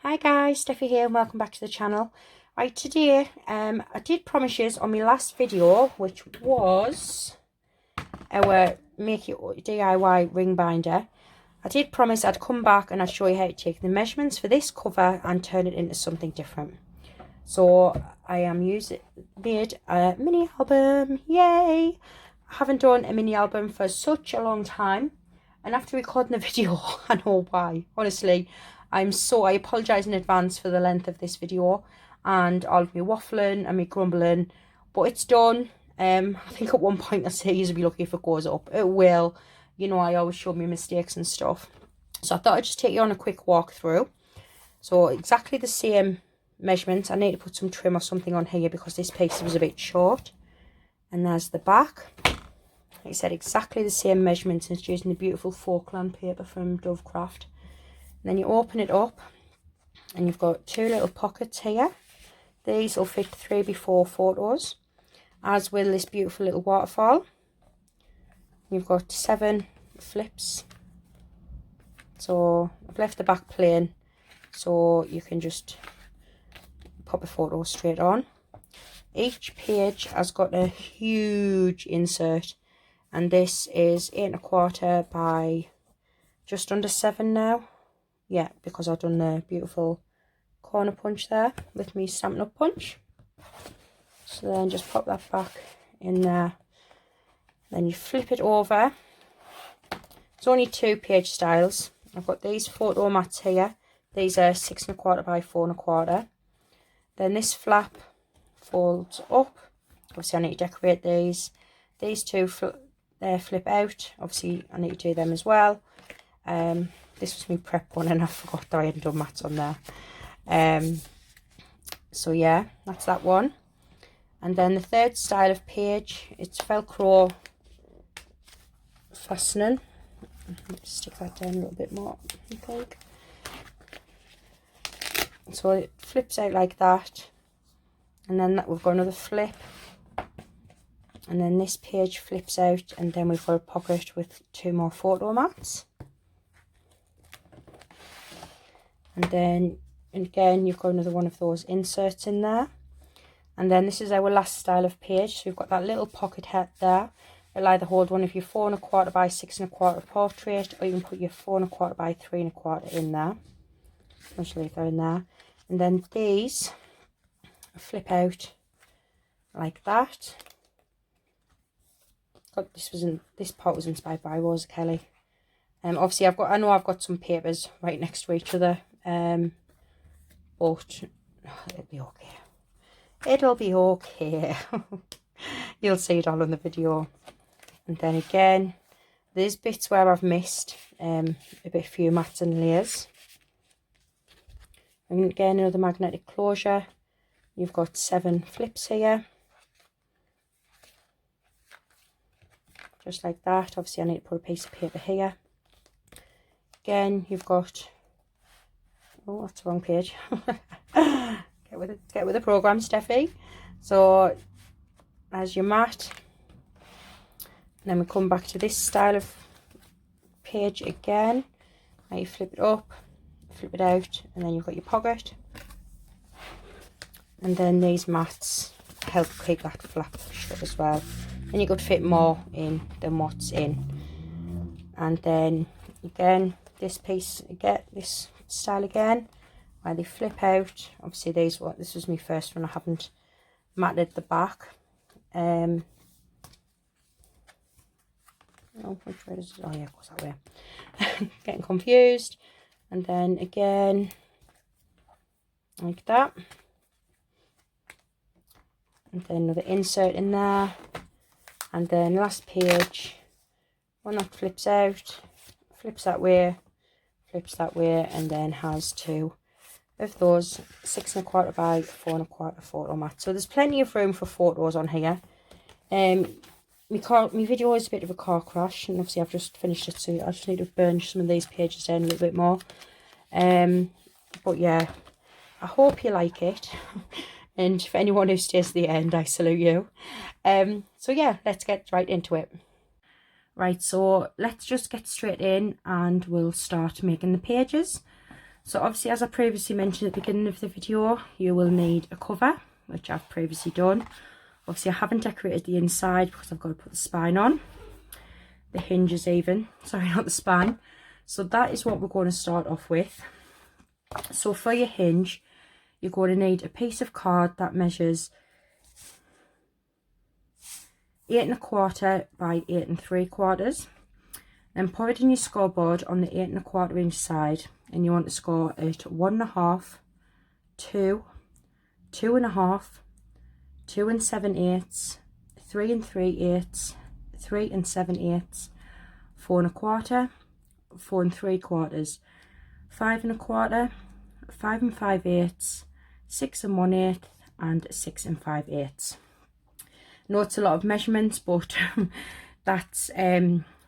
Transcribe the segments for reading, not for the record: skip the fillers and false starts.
Hi guys, Steffi here and welcome back to the channel. Right, today I did promise you on my last video, which was our make your DIY ring binder. I did promise I'd come back and I'd show you how to take the measurements for this cover and turn it into something different. So I am made a mini album, yay! I haven't done a mini album for such a long time, and after recording the video I know why. Honestly, I apologise in advance for the length of this video and all of me waffling and me grumbling, but it's done. I think at one point I say you'll be lucky if it goes up. It will. You know, I always show me mistakes and stuff. So I thought I'd just take you on a quick walk through. So exactly the same measurements. I need to put some trim or something on here because this piece was a bit short. And there's the back. Like I said, exactly the same measurements. It's using the beautiful Folkland paper from Craft. And then you open it up and you've got two little pockets here. These will fit 3x4 photos, as will this beautiful little waterfall. You've got 7 flips. So I've left the back plain so you can just pop a photo straight on. Each page has got a huge insert, and this is 8¼ by just under 7 now. Yeah, because I've done the beautiful corner punch there with me Stampin' Up punch. So then just pop that back in there. Then you flip it over. It's only 2 page styles. I've got these photo mats here. These are 6¼ by 4¼ Then this flap folds up. Obviously I need to decorate these. These two flip out. Obviously I need to do them as well. This was my prep one and I forgot that I hadn't done mats on there. So yeah, that's that one. And then the third style of page, it's Velcro fastening. Let's stick that down a little bit more, I think. So it flips out like that, and then we've got another flip, and then this page flips out, and then we've got a pocket with 2 more photo mats. And then again you've got another one of those inserts in there. And then this is our last style of page. So we've got that little pocket head there. It'll either hold one of your 4¼ by 6¼ portrait, or you can put your 4¼ by 3¼ in there. I'll just leave that in there. And then these flip out like that. This part was inspired by Rosa Kelly. Obviously I know I've got some papers right next to each other. But it'll be okay. It'll be okay. You'll see it all in the video. And then again, there's bits where I've missed a few mats and layers. And again, another magnetic closure. You've got 7 flips here. Just like that. Obviously I need to put a piece of paper here. Again, you've got, oh, that's the wrong page. Get with the program, Steffi. So as your mat, and then we come back to this style of page again. Now you flip it up, flip it out, and then you've got your pocket. And then these mats help keep that flap shut as well. And you could fit more in than what's in. And then again, this piece again, this style again, where they flip out. Obviously this was my first one. I haven't matted the back. Oh, which way does it? Oh yeah, it goes that way. Getting confused. And then again, like that. And then another insert in there. And then last page, one that flips out, flips that way, and then has 2 of those 6¼ by 4¼ photo mats. So there's plenty of room for photos on here. My video is a bit of a car crash, and obviously I've just finished it, so I just need to burnish some of these pages down a little bit more. But yeah, I hope you like it. And for anyone who stays to the end, I salute you. So yeah, let's get right into it. Right, so let's just get straight in and we'll start making the pages. So obviously, as I previously mentioned at the beginning of the video, you will need a cover, which I've previously done. Obviously I haven't decorated the inside because I've got to put the spine on, the hinges even, sorry, not the spine. So that is what we're going to start off with. So for your hinge, you're going to need a piece of card that measures 8 1/4 by 8 3/4. Then put it in your scoreboard on the 8 1/4 inch side, and you want to score at 1 1/2, 2, 2 1/2, 2 7/8, 3 3/8, 3 7/8, 4 1/4, 4 3/4, 5 1/4, 5 5/8, 6 1/8, and 6 5/8. I know it's a lot of measurements, but that's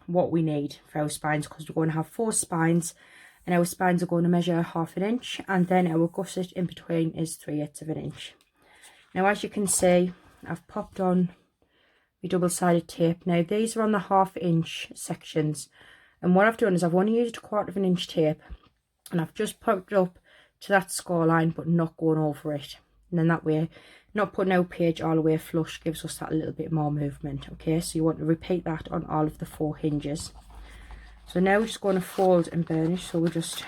what we need for our spines, because we're going to have 4 spines, and our spines are going to measure 1/2 inch, and then our gusset in between is 3/8 of an inch. Now, as you can see, I've popped on my double-sided tape. Now, these are on the 1/2 inch sections, and what I've done is I've only used 1/4 inch tape, and I've just popped it up to that score line, but not going over it. And then that way, not putting our page all the way flush gives us that little bit more movement. Okay, so you want to repeat that on all of the 4 hinges. So now we're just going to fold and burnish. So we'll just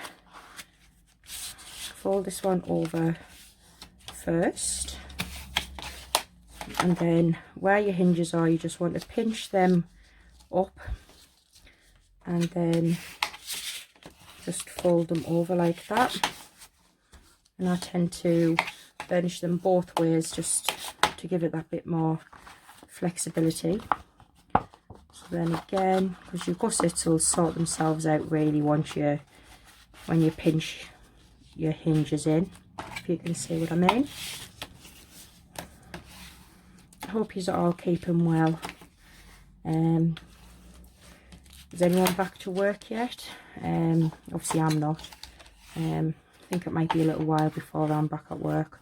fold this one over first, and then where your hinges are, you just want to pinch them up and then just fold them over like that. And I tend to burnish them both ways just to give it that bit more flexibility. So then again, because your gussets will sort themselves out really when you pinch your hinges in, if you can see what I mean. I hope you are all keeping well. Is anyone back to work yet? Obviously I'm not. I think it might be a little while before I'm back at work,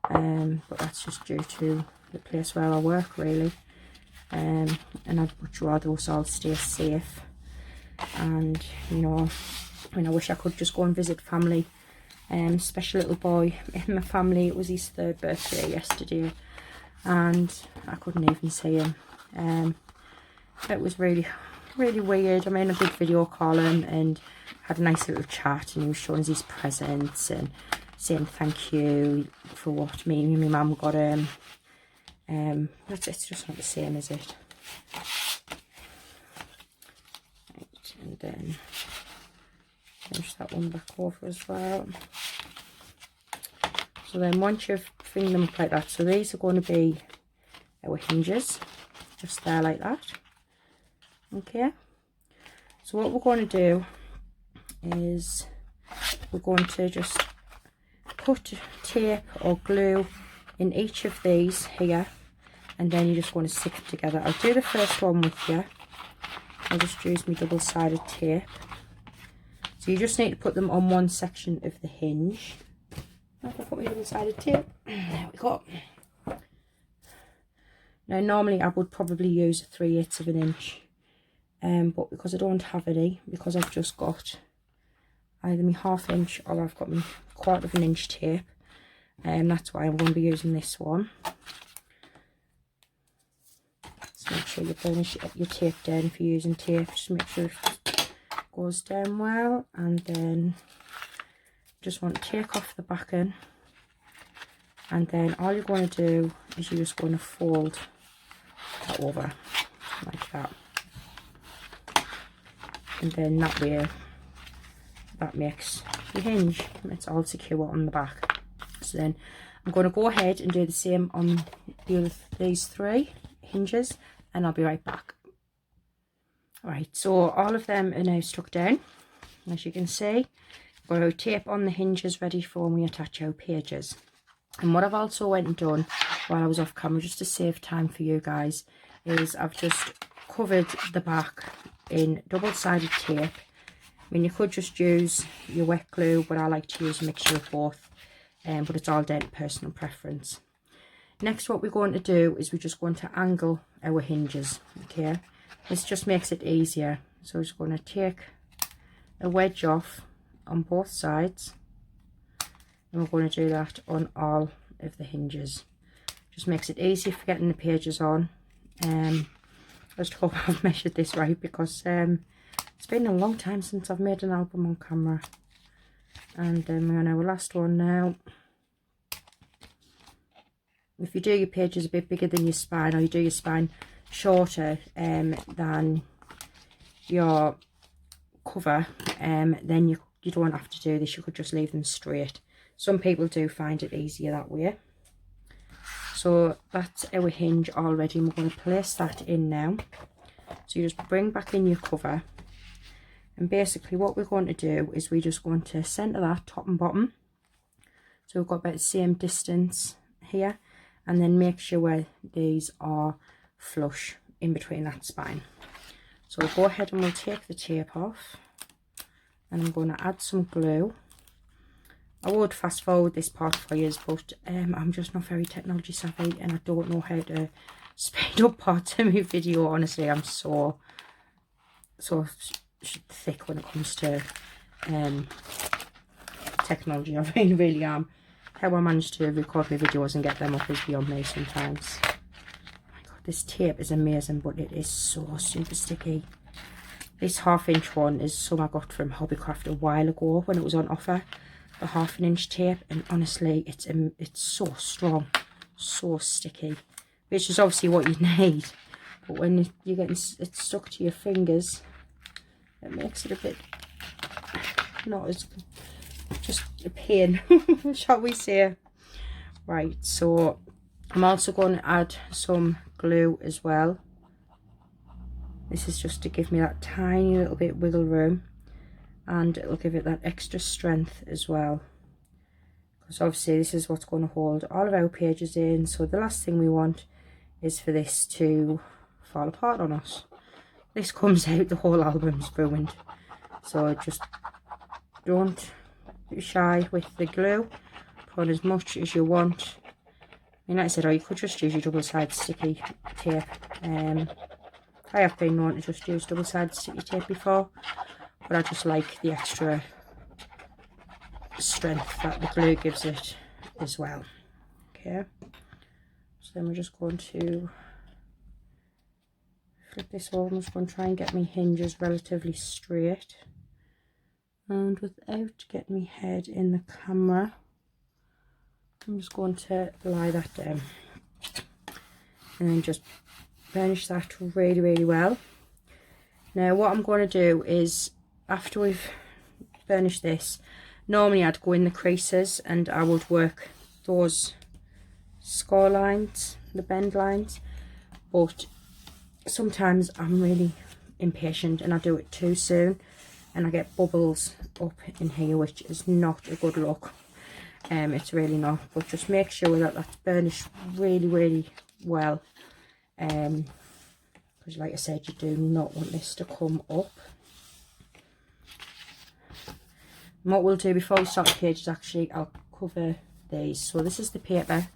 but that's just due to the place where I work, really. And I'd much rather us all stay safe. And you know, I mean, I wish I could just go and visit family. Special little boy in my family, it was his 3rd birthday yesterday, and I couldn't even see him. It was really weird. I mean, I did video call him and had a nice little chat, and he was showing us his presents and saying thank you for what me and my mum got him. But it's just not the same, is it? Right, and then finish that one back over as well. So then once you've fingered them up like that, so these are going to be our hinges, just there like that. Okay, so what we're going to do is we're going to just put tape or glue in each of these here, and then you're just going to stick them together. I'll do the first one with you. I'll just use my double-sided tape. So you just need to put them on one section of the hinge. I'll put my double-sided tape. There we go. Now normally I would probably use 3/8 of an inch. But because I don't have any, because I've just got either my 1/2 inch or I've got my 1/4 inch tape, that's why I'm going to be using this one. Just make sure you burnish your tape down if you're using tape. Just make sure it goes down well, and then just want to take off the backing, and then all you're going to do is you're just going to fold that over like that. And then that way, that makes the hinge, it's all secure on the back. So then I'm going to go ahead and do the same on these 3 hinges, and I'll be right back. Right, so all of them are now stuck down, as you can see. Got our tape on the hinges ready for when we attach our pages. And what I've also went and done while I was off camera, just to save time for you guys, is I've just covered the back in double-sided tape. I mean, you could just use your wet glue, but I like to use a mixture of both, but it's all down to personal preference. Next, what we're going to do is we're just going to angle our hinges. Okay, this just makes it easier. So we're just going to take a wedge off on both sides, And we're going to do that on all of the hinges. Just makes it easy for getting the pages on. I just hope I've measured this right, because it's been a long time since I've made an album on camera. And we're on our last one now. If you do your pages a bit bigger than your spine, or you do your spine shorter than your cover, then you don't have to do this. You could just leave them straight. Some people do find it easier that way. So that's our hinge already, and we're going to place that in now. So you just bring back in your cover, and basically what we're going to do is we're just going to centre that top and bottom, so we've got about the same distance here, and then make sure these are flush in between that spine. So we'll go ahead and we'll take the tape off, and I'm going to add some glue. I would fast forward this part for you, but I'm just not very technology savvy, and I don't know how to speed up parts of my video. Honestly, I'm so thick when it comes to technology. I really am. How I manage to record my videos and get them up is beyond me sometimes. Oh my god, this tape is amazing, but it is so super sticky. This 1/2 inch one is some I got from Hobbycraft a while ago when it was on offer. The 1/2 inch tape, and honestly it's so strong, so sticky, which is obviously what you need, but when you're getting it stuck to your fingers, it makes it a bit not as just a pain, shall we say. Right, so I'm also going to add some glue as well. This is just to give me that tiny little bit wiggle room, and it'll give it that extra strength as well, because obviously this is what's going to hold all of our pages in. So the last thing we want is for this to fall apart on us. This comes out, the whole album's ruined. So just don't be shy with the glue. Put on as much as you want. I mean, like I said, or you could just use your double-sided sticky tape. I have been known to just use double-sided sticky tape before, but I just like the extra strength that the glue gives it as well. Okay, so then we're just going to flip this over. I'm just going to try and get my hinges relatively straight, and without getting my head in the camera, I'm just going to lie that down and then just burnish that really well. Now what I'm going to do is, after we've burnished this, normally I'd go in the creases and I would work those score lines, the bend lines, but sometimes I'm really impatient and I do it too soon and I get bubbles up in here, which is not a good look. It's really not, but just make sure that that's burnished really well, because like I said, you do not want this to come up. And what we'll do before we start the page is actually I'll cover these. So this is the paper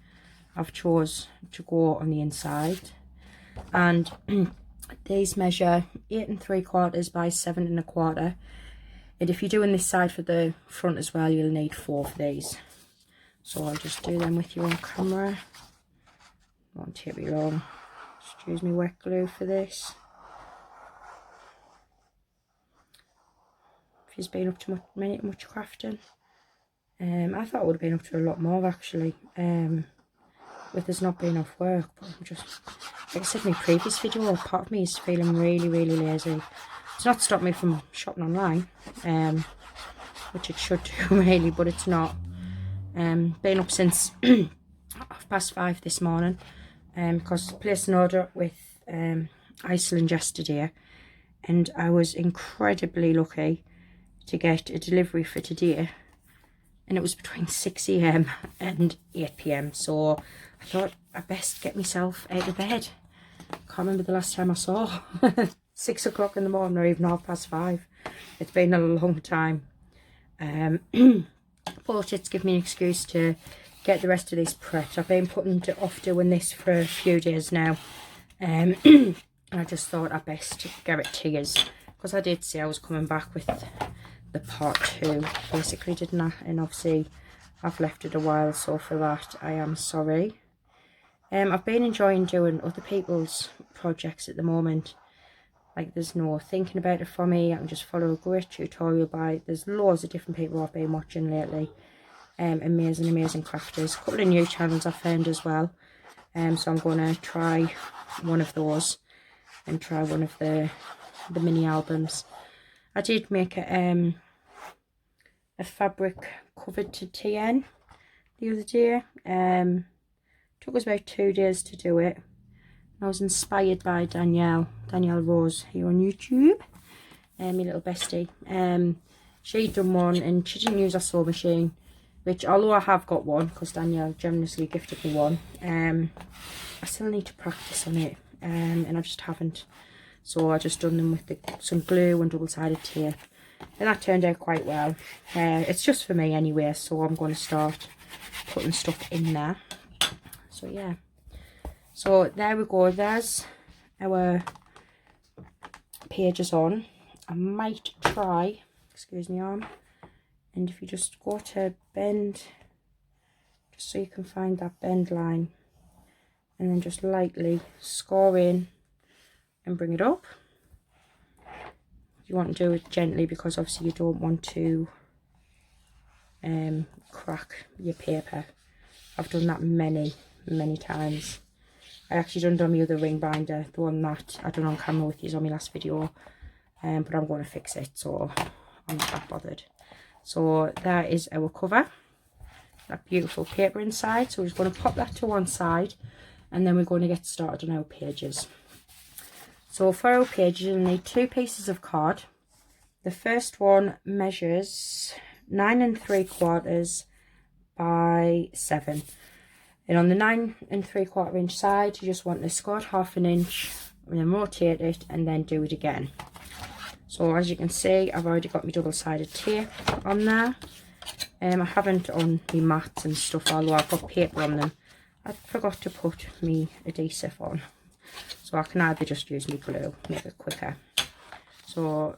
I've chose to go on the inside, and these measure 8 3/4 by 7 1/4, and if you're doing this side for the front as well, you'll need 4 of these. So I'll just do them with you on camera. Won't take me long. Just use my wet glue for this. If you've been up to much crafting, I thought it would have been up to a lot more actually, with us not being off work, but I'm just, like I said in my previous video, part of me is feeling really lazy. It's not stopped me from shopping online, which it should do really, but it's not. Been up since 5:30 this morning, because I placed an order with Iceland yesterday, and I was incredibly lucky to get a delivery for today, and it was between 6 AM and 8 PM, so I thought I'd best get myself out of bed. Can't remember the last time I saw 6 o'clock in the morning, or even 5:30. It's been a long time, but it's given me an excuse to get the rest of this prepped. I've been putting it off doing this for a few days now, and I just thought I'd best get it to you, because I did say I was coming back with the part 2 basically, didn't I? And obviously I've left it a while, so for that I am sorry. I've been enjoying doing other people's projects at the moment. Like, there's no thinking about it for me. I can just follow a great tutorial by, there's loads of different people I've been watching lately. Amazing crafters. A couple of new channels I've found as well. So I'm going to try one of those and try one of the mini albums. I did make a fabric covered to TN the other day. Took us about 2 days to do it. I was inspired by Danielle Rose here on YouTube, my little bestie. She'd done one and she didn't use a sewing machine, which, although I have got one because Danielle generously gifted me one, I still need to practice on it, and I just haven't. So I just done them with some glue and double-sided tape, and that turned out quite well. It's just for me anyway, so I'm going to start putting stuff in there. So yeah, so there we go. There's our pages on. I might try, excuse me arm, and if you just go to bend, just so you can find that bend line, and then just lightly score in and bring it up. You want to do it gently because obviously you don't want to crack your paper. I've done that many times. I actually done it on my other ring binder, the one that I done on camera with you on my last video, but I'm going to fix it, so I'm not that bothered. So that is our cover, that beautiful paper inside. So we're just going to pop that to one side, and then we're going to get started on our pages. So for our pages, you'll need 2 pieces of card. The first one measures 9 3/4 by 7. And on the 9 3/4 inch side, you just want to score 1/2 inch, and then rotate it, and then do it again. So as you can see, I've already got my double-sided tape on there. I haven't on my mats and stuff, although I've got paper on them. I forgot to put my adhesive on, so I can either just use my glue, make it quicker. So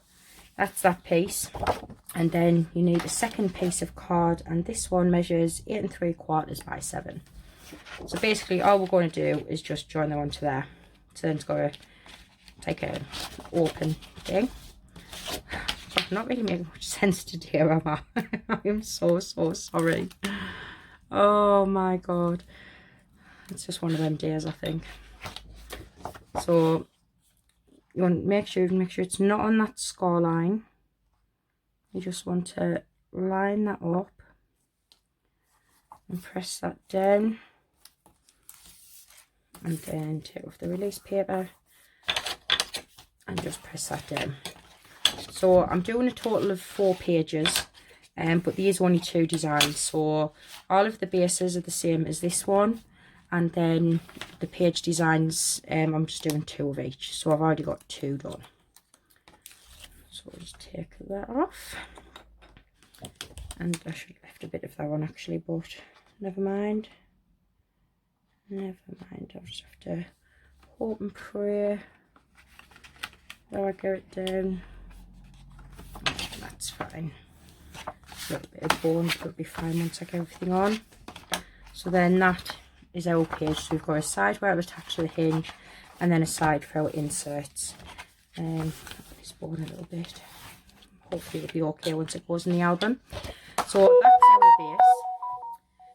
that's that piece, and then you need a second piece of card, and this one measures 8 3/4 by 7. So basically all we're going to do is just join them onto there. So then it's got to take an open thing. I'm not really making much sense today, am I? I am so sorry. Oh my god, it's just one of them days, I think. So you want to make sure it's not on that score line. You just want to line that up and press that down, and then take off the release paper and just press that down. So I'm doing a total of 4 pages, but these are only 2 designs, so all of the bases are the same as this one, and then the page designs, I'm just doing 2 of each, so I've already got 2 done. So I'll just take that off, and I should have left a bit of that on actually, but never mind, I'll just have to hope and pray that I get it down. That's fine. A little bit of bone, but it'll be fine once I get everything on. So then that is our page. So we've got a side where it'll attach to the hinge, and then a side for our inserts. This bone a little bit. Hopefully it'll be okay once it goes in the album. So that's our base.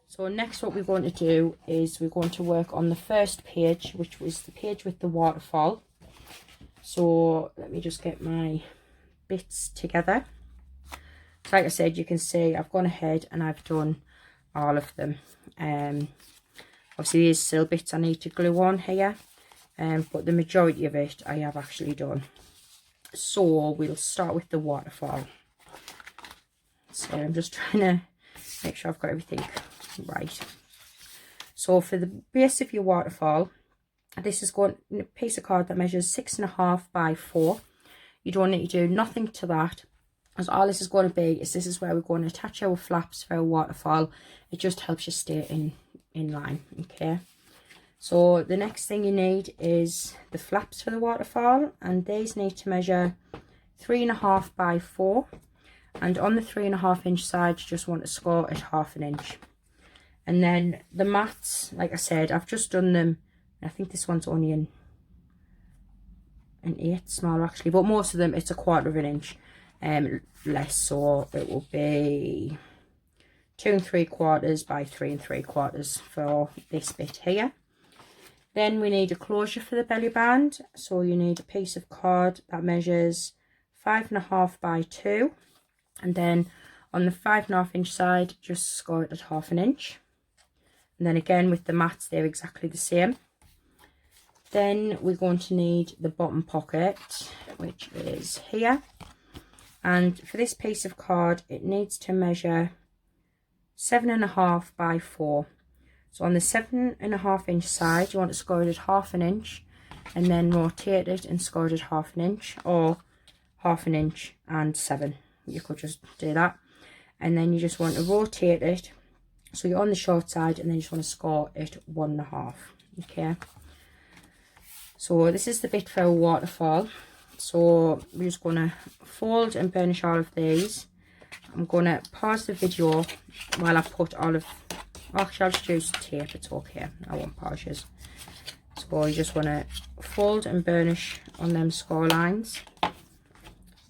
So next what we're going to do is we're going to work on the first page, which was the page with the waterfall. So let me just get my bits together. So like I said, you can see I've gone ahead and I've done all of them. Obviously there's still bits I need to glue on here, but the majority of it I have actually done. So we'll start with the waterfall. So I'm just trying to make sure I've got everything right. So for the base of your waterfall, this is going a piece of card that measures 6.5 by 4. You don't need to do nothing to that, because all this is going to be is this is where we're going to attach our flaps for our waterfall. It just helps you stay in line. Okay, so the next thing you need is the flaps for the waterfall, and these need to measure 3.5 by 4, and on the 3.5 inch side you just want to score at 1/2 inch. And then the mats, like I said, I've just done them. I think this one's only an 1/8 smaller actually, but most of them it's a 1/4 inch less, so it will be 2 3/4 by 3 3/4 for this bit here. Then we need a closure for the belly band, so you need a piece of card that measures 5.5 by 2, and then on the 5.5 inch side just score it at 1/2 inch. And then again with the mats, they're exactly the same. Then we're going to need the bottom pocket, which is here. And for this piece of card, it needs to measure 7.5 by 4. So on the 7.5 inch side, you want to score it at 1/2 inch, and then rotate it and score it at 1/2 inch, or 1/2 inch and 7. You could just do that. And then you just want to rotate it. So you're on the short side, and then you just want to score it 1.5. Okay. So this is the bit for a waterfall. So we're just going to fold and burnish all of these. I'm going to pause the video while I put all of, actually I'll just use tape, it's okay, I won't pause it. So you just want to fold and burnish on them score lines.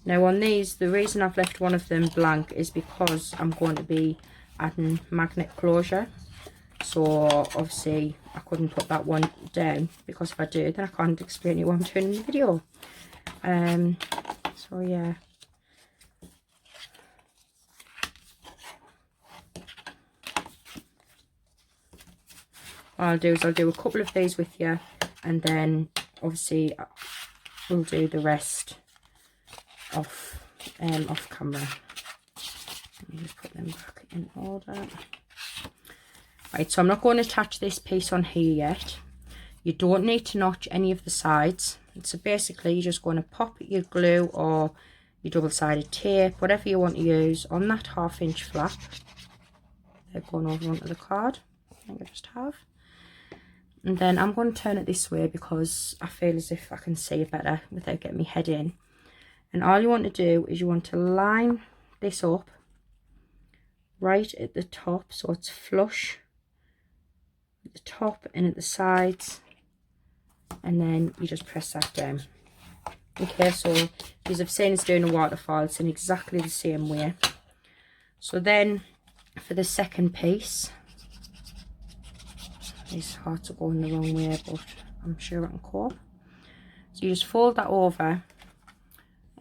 Now on these, the reason I've left one of them blank is because I'm going to be adding magnet closure. So obviously I couldn't put that one down, because if I do, then I can't explain you what I'm doing in the video. So yeah. What I'll do is I'll do a couple of these with you, and then obviously we'll do the rest off camera. Let me just put them back in order. Right, so I'm not going to attach this piece on here yet. You don't need to notch any of the sides. So basically you're just going to pop your glue or your double-sided tape, whatever you want to use, on that 1/2 inch flap. They're going over onto the card. I think I just have. And then I'm going to turn it this way because I feel as if I can see it better without getting my head in. And all you want to do is you want to line this up right at the top, so it's flush at the top and at the sides, and then you just press that down. Okay, so as I've seen us doing a waterfall, it's in exactly the same way. So then for the second piece, it's hard to go in the wrong way, but I'm sure I can cope. So you just fold that over,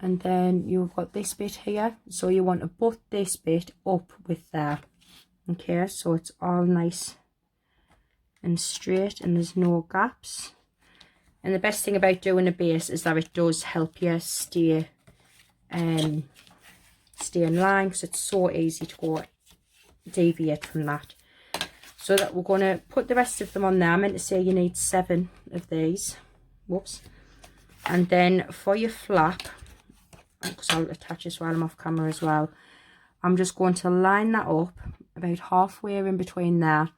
and then you've got this bit here, so you want to butt this bit up with there. Okay, so it's all nice and straight and there's no gaps. And the best thing about doing a base is that it does help you stay in line, because it's so easy to go deviate from that. So that we're going to put the rest of them on there. I meant to say you need 7 of these. Whoops. And then for your flap, because I'll attach this while I'm off camera as well, I'm just going to line that up about halfway in between there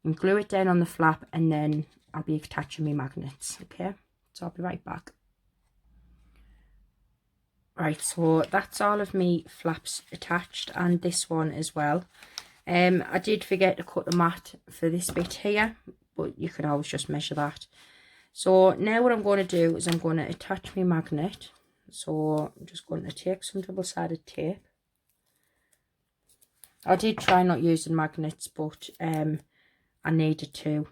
and glue it down on the flap, and then I'll be attaching my magnets. Okay, so I'll be right back. Right, so that's all of me flaps attached, and this one as well. I did forget to cut the mat for this bit here, but you can always just measure that. So now what I'm going to do is I'm going to attach my magnet. So I'm just going to take some double-sided tape. I did try not using magnets, but I needed to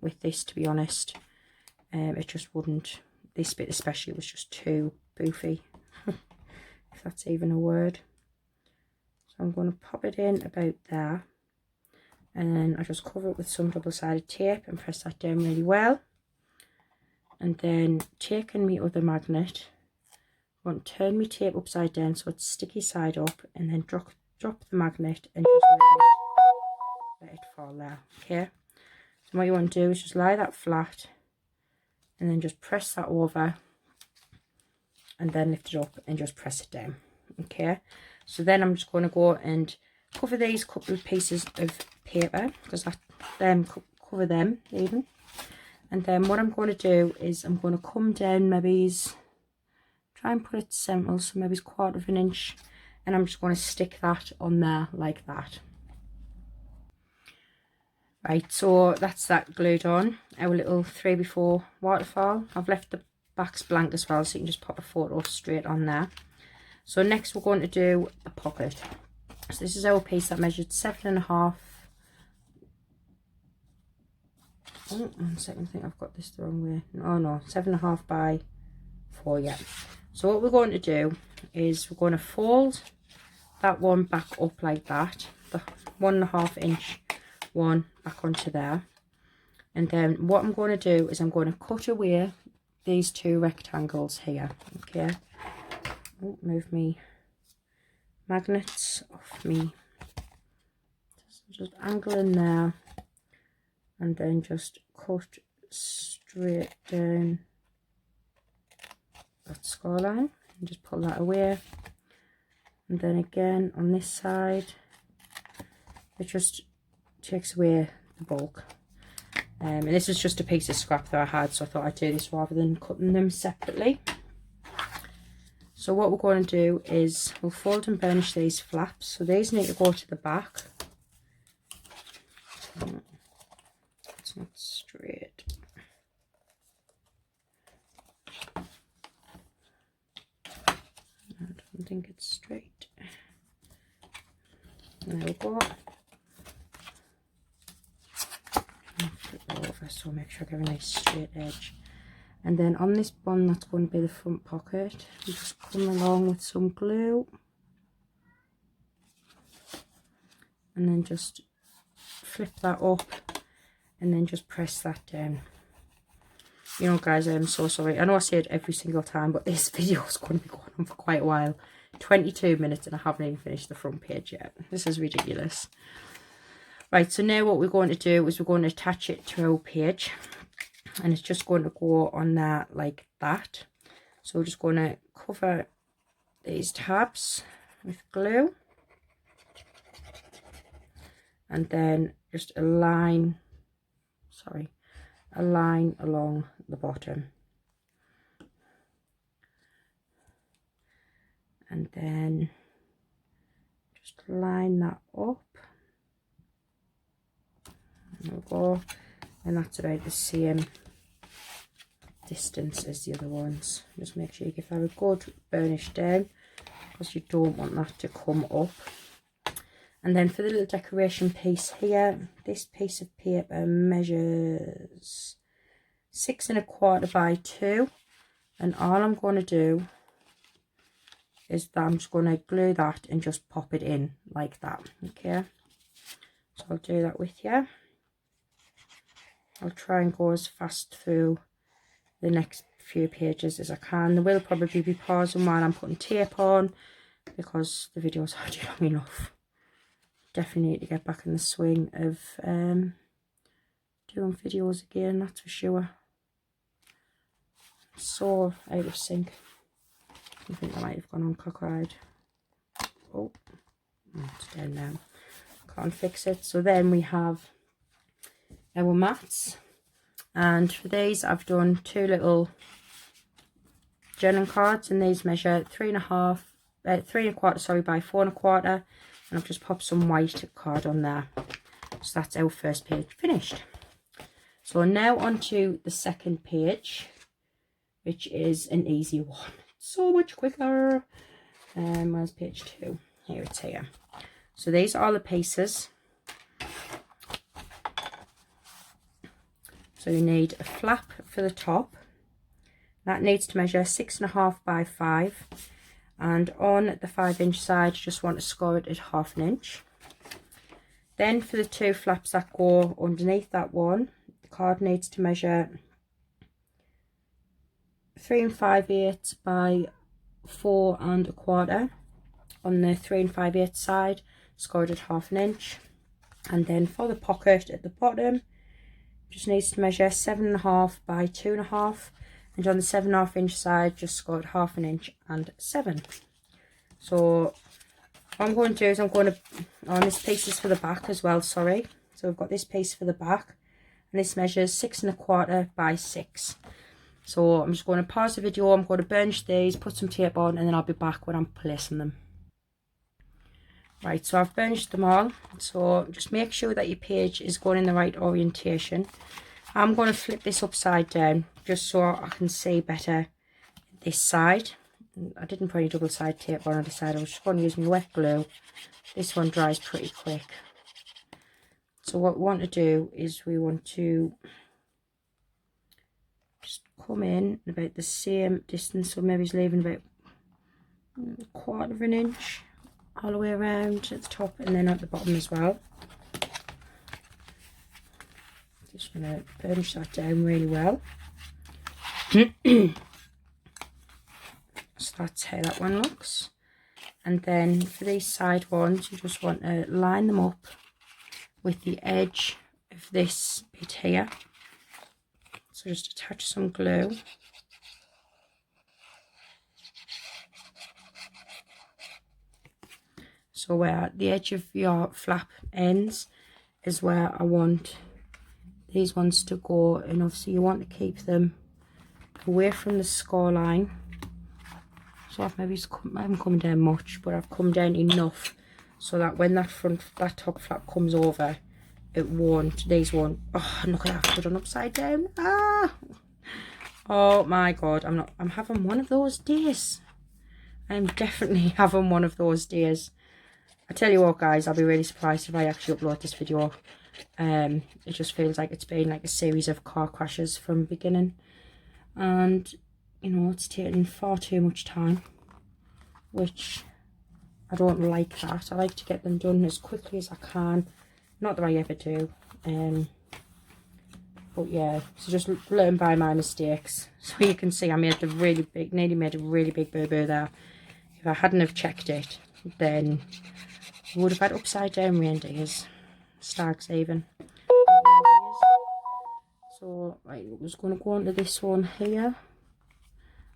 with this, to be honest. It just wouldn't, this bit especially was just too boofy, if that's even a word. So I'm going to pop it in about there, and then I just cover it with some double-sided tape and press that down really well. And then taking my other magnet, I want to turn my tape upside down so it's sticky side up, and then drop the magnet and just let it fall there. Okay, so what you want to do is just lie that flat and then just press that over, and then lift it up and just press it down. Okay, so then I'm just going to go and cover these couple of pieces of paper, because I cover them even. And then what I'm going to do is I'm going to come down, maybe try and put it simple, so maybe 1/4 inch, and I'm just going to stick that on there like that. Right, so that's that glued on, our little 3x4 waterfall. I've left the backs blank as well, so you can just pop a photo straight on there. So next we're going to do a pocket. So this is our piece that measured 7.5. Oh, 1 second, I think I've got this the wrong way. Oh no, 7.5 by 4, yeah. So what we're going to do is we're going to fold that one back up like that, the 1.5 inch one back onto there, and then what I'm going to do is I'm going to cut away these 2 rectangles here. Okay, oh, move me magnets off me, just angle in there and then just cut straight down that score line and just pull that away. And then again on this side, it just takes away the bulk. And this is just a piece of scrap that I had, so I thought I'd do this rather than cutting them separately. So what we're going to do is we'll fold and burnish these flaps. So these need to go to the back. It's not straight. I don't think it's straight. There we go. Flip it over so make sure I get a nice straight edge. And then on this one that's going to be the front pocket, you just come along with some glue and then just flip that up and then just press that down. You know guys, I'm so sorry, I know I say it every single time, but this video is going to be going on for quite a while. 22 minutes and I haven't even finished the front page yet. This is ridiculous. Right, so now what we're going to do is we're going to attach it to our page, and it's just going to go on there like that. So we're just going to cover these tabs with glue and then just a line along the bottom, and then just line that up. There we go, and that's about the same distance as the other ones. Just make sure you give that a good burnish down because you don't want that to come up. And then for the little decoration piece here, this piece of paper measures 6.25 by 2, and all I'm going to do is that I'm just going to glue that and just pop it in like that. Okay, so I'll do that with you. I'll try and go as fast through the next few pages as I can. There will probably be pausing while I'm putting tape on because the video's already long enough. Definitely need to get back in the swing of doing videos again, that's for sure. So out of sync. I think I might have gone on cockeyed. Oh, it's down now. Can't fix it. So then we have our mats, and for these I've done 2 little journaling cards, and these measure 3.25 by 4.25, and I've just popped some white card on there. So that's our first page finished. So now onto the second page, which is an easy one, so much quicker. Where's page 2? Here, it's here. So these are the pieces. So you need a flap for the top. That needs to measure 6.5 by 5. And on the 5-inch side, you just want to score it at 1/2 inch. Then for the 2 flaps that go underneath that one, the card needs to measure 3 5/8 by 4 1/4. On the 3 5/8 side, scored at 1/2 inch. And then for the pocket at the bottom, just needs to measure 7.5 by 2.5, and on the 7.5 inch side just scored 1/2 inch and 7. So what I'm going to do is I'm going to, oh, this piece is for the back as well, sorry. So we've got this piece for the back, and this measures 6.25 by 6. So I'm just going to pause the video, I'm going to burnish these, put some tape on, and then I'll be back when I'm placing them. Right, so I've burnished them all. So just make sure that your page is going in the right orientation. I'm going to flip this upside down just so I can see better this side. I didn't put any double side tape on either side. I was just going to use my wet glue. This one dries pretty quick. So what we want to do is we want to just come in about the same distance. So maybe he's leaving about 1/4 of an inch all the way around at the top and then at the bottom as well. Just going to burnish that down really well. So that's how that one looks. And then for these side ones, you just want to line them up with the edge of this bit here. So just attach some glue. So where the edge of your flap ends is where I want these ones to go, and obviously you want to keep them away from the score line. So I've maybe I haven't come down much, but I've come down enough so that when that top flap comes over, these won't. Oh, look at that, I've put it upside down. Ah! Oh my god, I'm having one of those days. I'm definitely having one of those days. I tell you what, guys, I'll be really surprised if I actually upload this video. It just feels like it's been like a series of car crashes from the beginning. And you know, it's taking far too much time, which I don't like that. I like to get them done as quickly as I can. Not that I ever do. But yeah, so just learn by my mistakes. So you can see I made the nearly made a really big boo-boo there. If I hadn't have checked it, then I would have had upside down reindeers. Stags even. So right, I was going to go on to this one here.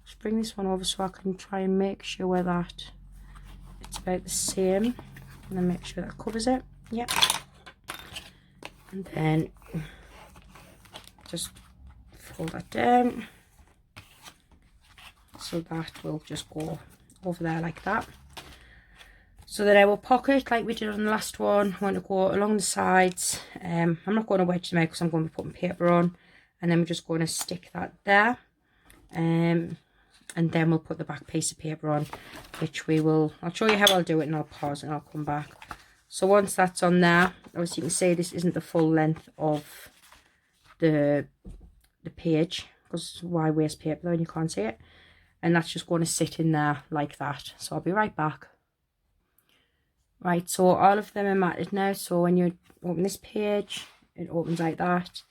Just bring this one over so I can try and make sure that it's about the same, and then make sure that covers it. Yep. And then just fold that down so that will just go over there like that. So then our pocket, like we did on the last one, I want to go along the sides. I'm not going to wedge them out because I'm going to be putting paper on, and then we're just going to stick that there. And then we'll put the back piece of paper on, which I'll show you how I'll do it, and I'll pause and I'll come back. So once that's on there, obviously you can see this isn't the full length of the page, because why waste paper though when you can't see it? And that's just going to sit in there like that. So I'll be right back. Right, so all of them are matted now. So when you open this page, it opens like that.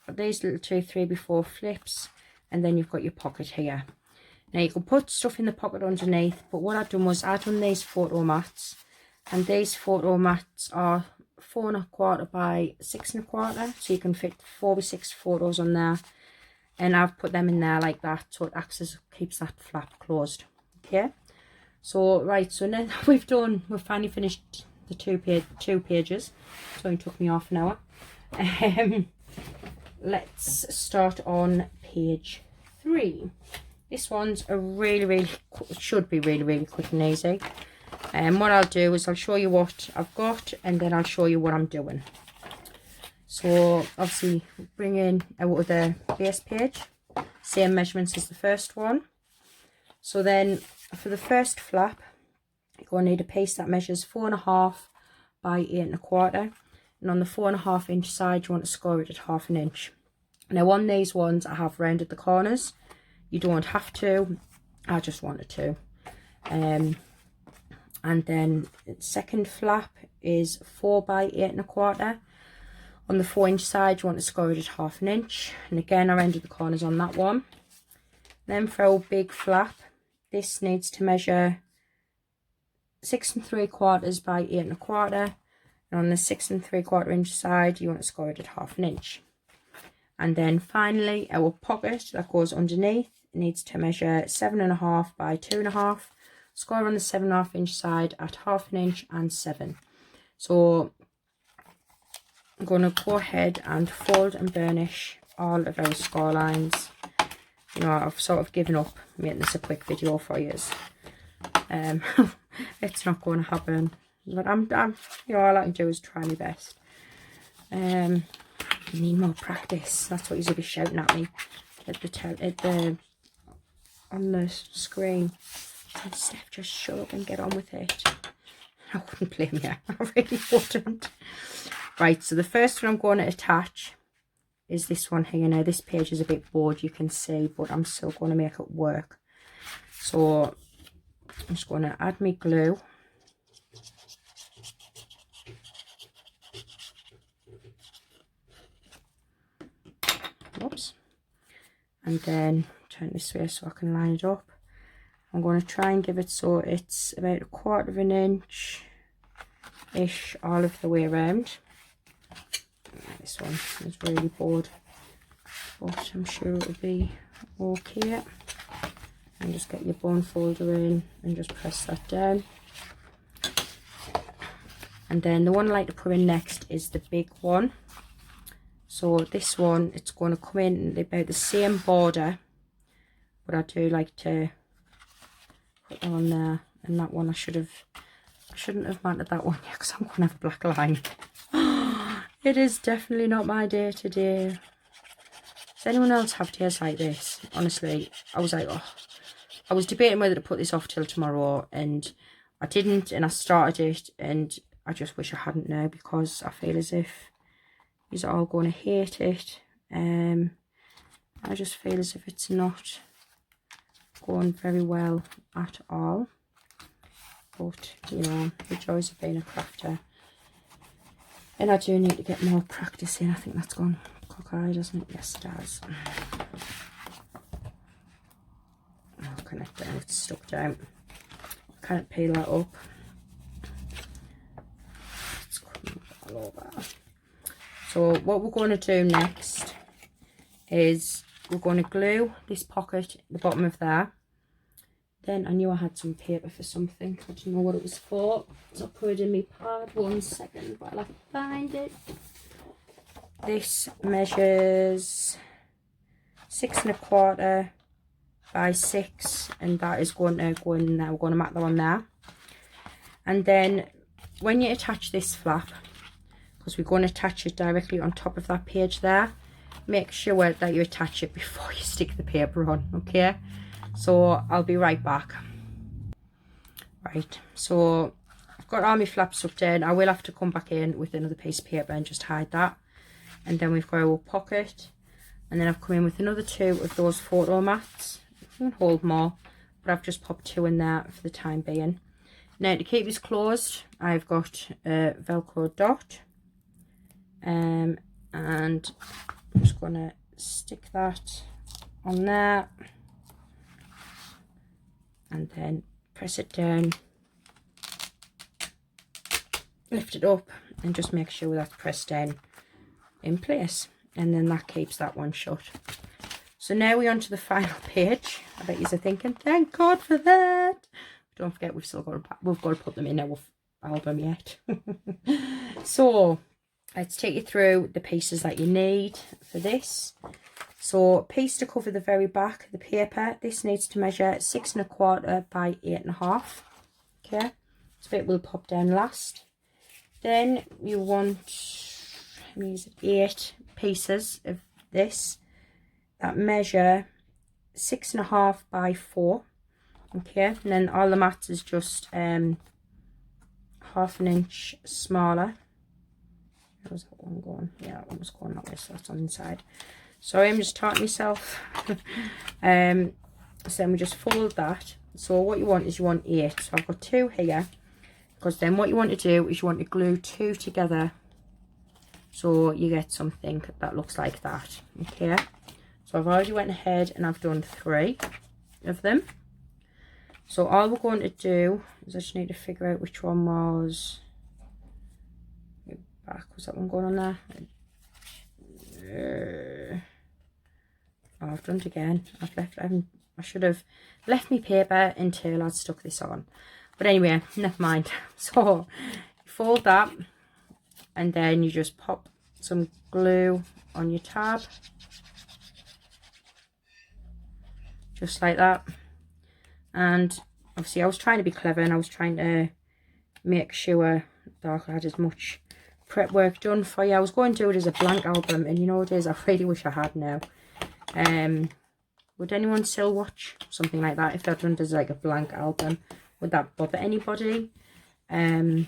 Got these little 2, 3 before flips, and then you've got your pocket here. Now you can put stuff in the pocket underneath, but what I've done was I've done these photo mats, and these photo mats are 4 1/4 by 6 1/4, so you can fit 4 by 6 photos on there, and I've put them in there like that, so it keeps that flap closed. Okay, so right, so now we've finally finished the two pages. So it took me half an hour. Let's start on page 3. This one's should be really quick and easy. And what I'll do is I'll show you what I've got, and then I'll show you what I'm doing. So obviously bring in out of the base page, same measurements as the first one. So then for the first flap, you're going to need a piece that measures 4 1/2 by 8 1/4, and on the 4 1/2 inch side you want to score it at 1/2 inch. Now on these ones I have rounded the corners. You don't have to, I just wanted to. And then the second flap is 4 by 8 1/4. On the 4 inch side you want to score it at 1/2 inch, and again I rounded the corners on that one. Then for our big flap, this needs to measure 6 3/4 by 8 1/4, and on the 6 3/4 inch side you want to score it at 1/2 inch. And then finally our pocket that goes underneath needs to measure 7 1/2 by 2 1/2. Score on the 7 1/2 inch side at 1/2 inch and 7. So I'm going to go ahead and fold and burnish all of our score lines. You know, I've sort of given up making this a quick video for you. It's not going to happen. But I'm you know, all I can do is try my best. I need more practice. That's what he's be shouting at me on the screen. And Steph, just shut up and get on with it. I wouldn't blame you. I really wouldn't. Right, so the first one I'm going to attach is this one here. Now this page is a bit bored, you can see, but I'm still going to make it work. So I'm just going to add my glue. Oops. And then turn this way so I can line it up. I'm going to try and give it so it's about 1/4 of an inch ish all of the way around. This one is really bored, but I'm sure it'll be okay. And just get your bone folder in and just press that down. And then the one I like to put in next is the big one. So this one, it's going to come in about the same border, but I do like to put that on there. And that one I shouldn't have mounted that one yet because I'm going to have a black line. It is definitely not my day today. Does anyone else have days like this? Honestly, I was like, oh. I was debating whether to put this off till tomorrow, and I didn't, and I started it, and I just wish I hadn't now, because I feel as if you're all going to hate it. I just feel as if it's not going very well at all. But, you know, the joys of being a crafter. And I do need to get more practice in. I think that's gone cockeyed, doesn't it? Yes, it does. Oh, connect down, it's stuck down. Can't peel that up. It's coming all over. So what we're going to do next is we're going to glue this pocket at the bottom of there. Then I knew I had some paper for something. I didn't know what it was for. So I'll put it in my pad. 1 second while I find it. This measures 6 1/4 by 6, and that is going to go in there. We're going to mark that one there. And then when you attach this flap, because we're going to attach it directly on top of that page there, make sure that you attach it before you stick the paper on, okay? So I'll be right back. Right, so I've got all my flaps up there, and I will have to come back in with another piece of paper and just hide that. And then we've got our pocket, and then I've come in with another 2 of those photo mats. You can hold more, but I've just popped 2 in there for the time being. Now to keep this closed, I've got a Velcro dot, and I'm just going to stick that on there, and then press it down, lift it up, and just make sure that's pressed down in place, and then that keeps that one shut. So now we're on to the final page. I bet you're thinking, thank God for that. Don't forget, we've got to put them in our album yet. So let's take you through the pieces that you need for this. So piece to cover the very back of the paper. This needs to measure 6 1/4 by 8 1/2. Okay, this bit will pop down last. Then you want 8 pieces of this that measure 6 1/2 by 4. Okay, and then all the mats is just 1/2 an inch smaller. How's that one going? Yeah, that one was going that way, so that's on the inside. Sorry, I'm just talking myself. So then we just fold that. So what you want is you want 8. So I've got 2 here, because then what you want to do is you want to glue 2 together, so you get something that looks like that. Okay, so I've already went ahead and I've done 3 of them. So all we're going to do is I just need to figure out which one was back. Was that one going on there? Oh, I've done it again. I should have left my paper until I'd stuck this on. But anyway, never mind. So you fold that, and then you just pop some glue on your tab, just like that. And obviously I was trying to be clever, and I was trying to make sure that I had as much prep work done for you. I was going to do it as a blank album, and you know what it is, I really wish I had now. Would anyone still watch something like that if they'd done it as like a blank album? Would that bother anybody? That's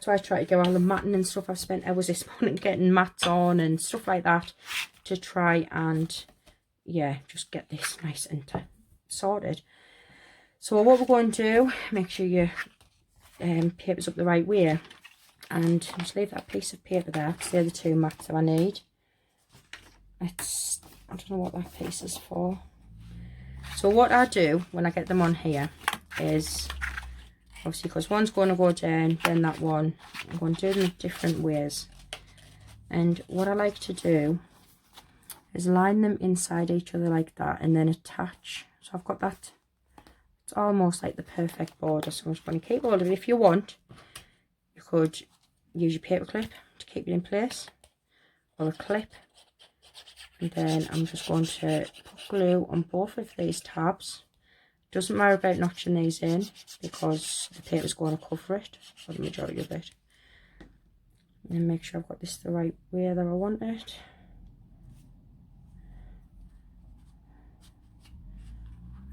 why I try to get all the matting and stuff. I've spent hours this morning getting mats on and stuff like that to try and, yeah, just get this nice and sorted. So what we're going to do, make sure your paper's up the right way, and just leave that piece of paper there, because they're the two mats that I need. I don't know what that piece is for. So what I do when I get them on here is, obviously because one's going to go down, then that one, I'm going to do them different ways. And what I like to do is line them inside each other like that, and then attach. So I've got that. It's almost like the perfect border, so I'm just going to keep hold of it. If you want, you could use your paper clip to keep it in place, or a clip. And then I'm just going to put glue on both of these tabs. Doesn't matter about notching these in, because the paper's going to cover it for the majority of it. And then make sure I've got this the right way that I want it.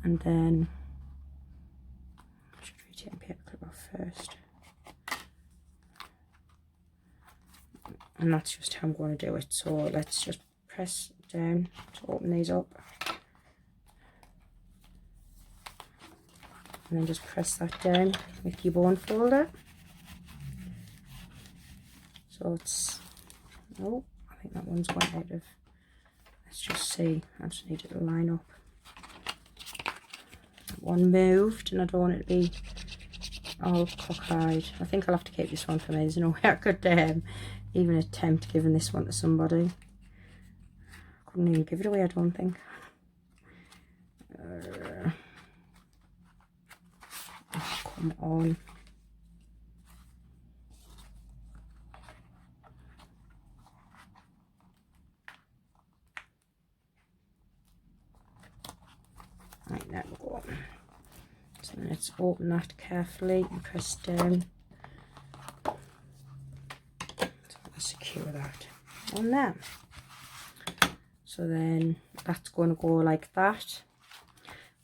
And then I should really take the paper clip off first. And that's just how I'm going to do it. So let's just press down to open these up. And then just press that down with your bone folder. So it's, oh, I think that one's went out of, let's just see, I just need it to line up. That one moved, and I don't want it to be all cockeyed. I think I'll have to keep this one for me. There's no way I could even attempt giving this one to somebody. I couldn't even give it away, I don't think. Come on. Right, there we go. So then let's open that carefully and press down. So let's secure that on there. So then that's going to go like that.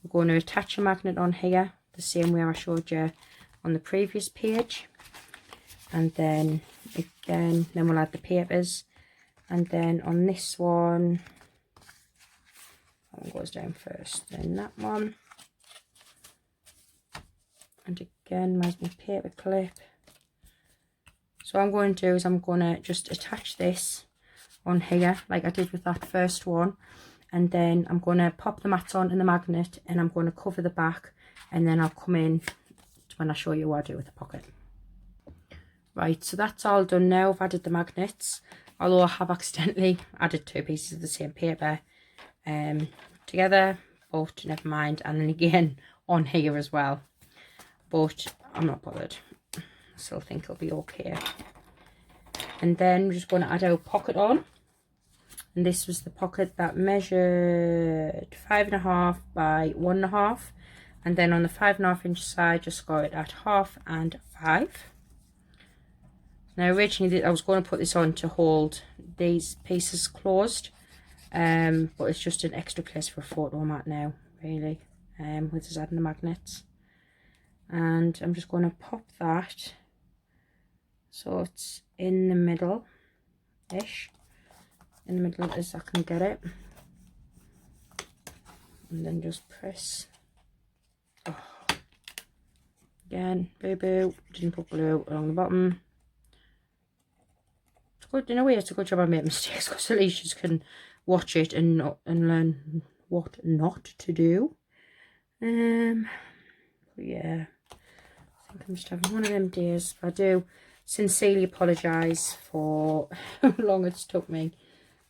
We're going to attach a magnet on here the same way I showed you on the previous page, and then again, then we'll add the papers, and then on this one, that one goes down first, then that one, and again, where's my paper clip? So what I'm going to do is I'm going to just attach this on here like I did with that first one, and then I'm going to pop the mats on in the magnet, and I'm going to cover the back, and then I'll come in when I show you what I do with the pocket. Right, so that's all done now. I've added the magnets, although I have accidentally added two pieces of the same paper together, but never mind. And then again on here as well, but I'm not bothered. I still think it'll be okay. And then we're just going to add our pocket on. And this was the pocket that measured 5.5 by 1.5. And then on the 5.5 inch side, just got it at 1/2 and 5. Now originally I was going to put this on to hold these pieces closed, but it's just an extra place for a photo mat now, really, with us adding the magnets. And I'm just going to pop that so it's in the middle-ish, in the middle as I can get it, and then just press. Oh. Again, boo-boo, didn't put glue along the bottom. It's good, in a way it's a good job I made mistakes, because at least you can watch it and learn what not to do. But yeah, I think I'm just having one of them days. I do sincerely apologise for how long it's took me.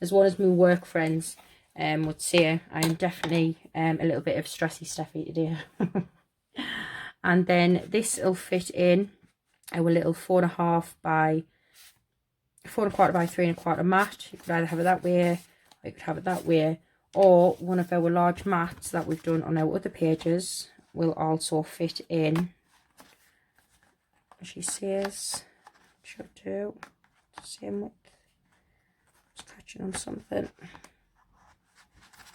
As one of my work friends would say, I am definitely a little bit of stressy Steffi today. And then this will fit in our little 4.25 by 4.25 by 3.25 mat. You could either have it that way, or you could have it that way, or one of our large mats that we've done on our other pages will also fit in she says should do. Same width. Just catching on something.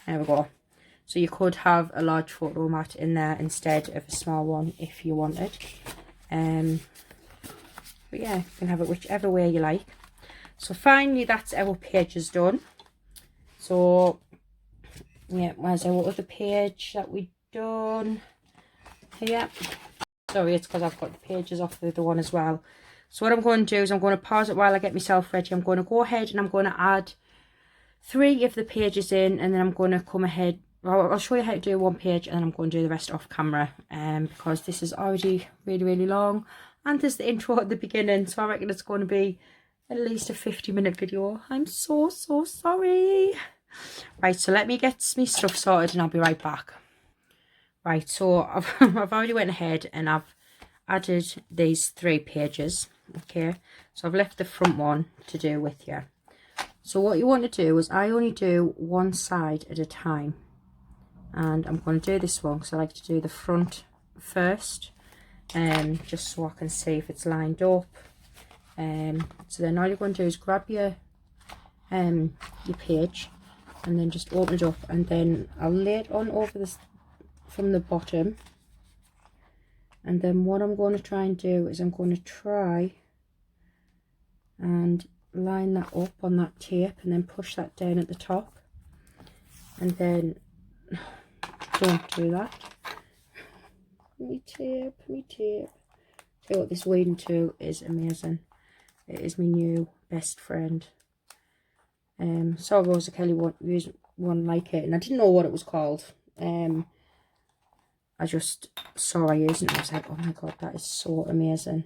There we go. So you could have a large photo mat in there instead of a small one if you wanted. But yeah, you can have it whichever way you like. So finally, that's our pages done. So yeah, where's our other page that we done? Here. Sorry, it's because I've got the pages off the other one as well. So what I'm going to do is I'm going to pause it while I get myself ready. I'm going to go ahead and I'm going to add 3 of the pages in, and then I'm going to come ahead. Well, I'll show you how to do one page, and then I'm going to do the rest off camera. Because this is already really long, and there's the intro at the beginning, so I reckon it's going to be at least a 50-minute video. I'm so sorry. Right, so let me get my stuff sorted, and I'll be right back. Right, so I've already went ahead and I've added these 3 pages. Okay, so I've left the front one to do with you. So what you want to do is, I only do one side at a time, and I'm going to do this one because I like to do the front first, just so I can see if it's lined up. So then all you're going to do is grab your page and then just open it up, and then I'll lay it on over this from the bottom. And then what I'm going to try and do is I'm going to try and line that up on that tape, and then push that down at the top. And then don't do that. Me tape. See what, this weeding tool is amazing. It is my new best friend. Saw Rosa Kelly use one like it, and I didn't know what it was called. I just saw her using it, I was like, oh my god, that is so amazing.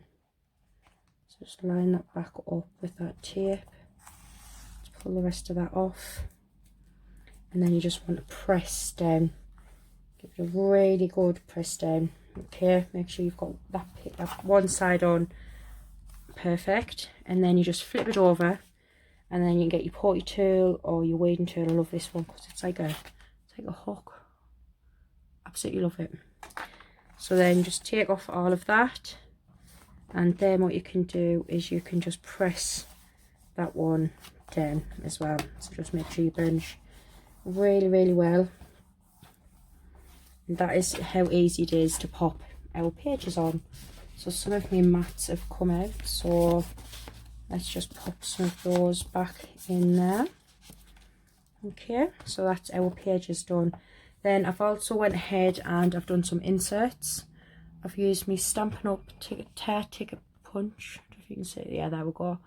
So just line that back up with that tape. Just pull the rest of that off. And then you just want to press down. Give it a really good press down. Okay, make sure you've got that one side on perfect. And then you just flip it over. And then you can get your potty tool or your wading tool. I love this one because it's like a hook. Absolutely love it. So then just take off all of that, and then what you can do is you can just press that one down as well. So just make sure you bunch really well, and that is how easy it is to pop our pages on. So some of my mats have come out, so let's just pop some of those back in there. Okay, so that's our pages done. Then I've also went ahead and I've done some inserts. I've used my Stampin' Up! Ticket Punch. I don't know if you can see, yeah, there we go.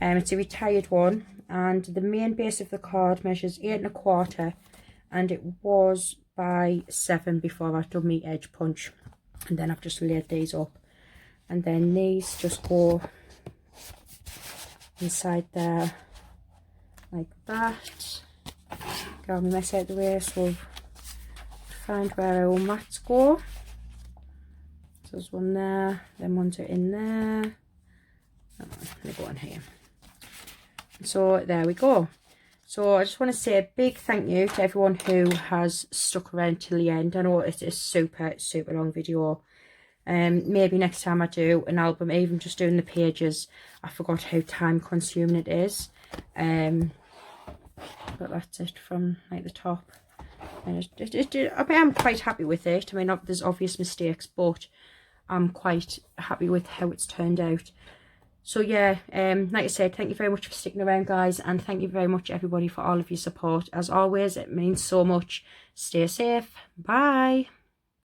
It's a retired one, and the main base of the card measures 8 1/4, and it was by 7 before I've done my edge punch. And then I've just laid these up, and then these just go inside there like that. Get all my mess out of the way, so find where our mats go. So there's one there, then ones are in there. Oh, they go on here. So there we go. So I just want to say a big thank you to everyone who has stuck around till the end. I know it's a super long video. Maybe next time I do an album, even just doing the pages, I forgot how time consuming it is. But that's it from like the top. And I'm quite happy with it. I mean, there's obvious mistakes, but I'm quite happy with how it's turned out. So yeah, like I said, thank you very much for sticking around, guys, and thank you very much everybody for all of your support. As always, it means so much. Stay safe. Bye.